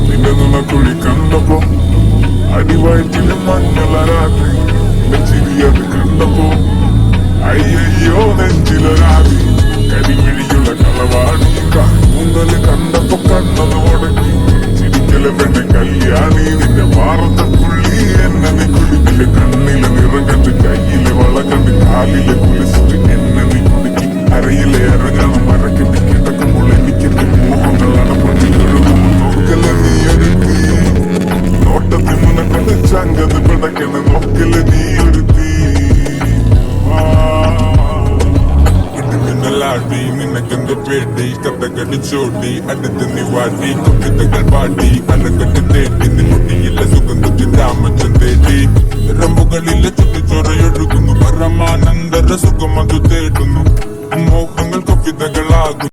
നിന്റെ നുണക്കുഴി കണ്ടപ്പോ അടിവയറ്റിലെ മഞ്ഞള രാത്രി ചിരിയത് കണ്ടപ്പോ അയ്യോ നെഞ്ചിലൊരാതി കരിമിഴിയുള്ള കളവാടി മുന്നല് കണ്ടപ്പോ കണ്ണത് ഉടക്കി ചിരിക്കലെ പെണ്ണെ കല്യാണി നിന്റെ വാറത്തെ പുള്ളി എന്നെ നീ കുടിക്കില് കണ്ണിലെ നിറം കണ്ട് കയ്യിലെ വള കണ്ട് കാലിലെ കുലിച്ചിട്ട് എന്നെ നീ കുടുക്കി അരയിലെ ഇറങ്ങണം മരക്കെട്ടി കിടക്കുമ്പോൾ എനിക്കെന്റെ മോഹങ്ങൾ അടപ്പട്ടി കഴുകുമ്പോൾ നോക്കലെ നീ ഒരുത്തി നോട്ടത്തിൽ മുന്നക്കണ്ട് ചങ്കത് പിടക്കണ നോക്കലെ നീ ഒരുത്തി ാടി നിനക്കെന്ത് പേടി കഥകടിച്ചോടി അടുത്ത് നീ വാടി കുട്ടികൾ പാടി അലകട്ട് തേടി നിന്നുട്ടിയിലെ സുഗന്ധത്തിൽ രാമച്ചൻ തേടി റമ്പുകളിലെ ചുറ്റിച്ചോറയൊഴുകുന്നു പരമാനന്ദര സുഖം അത് തേടുന്നു മോഹങ്ങൾ കവിതകളാകും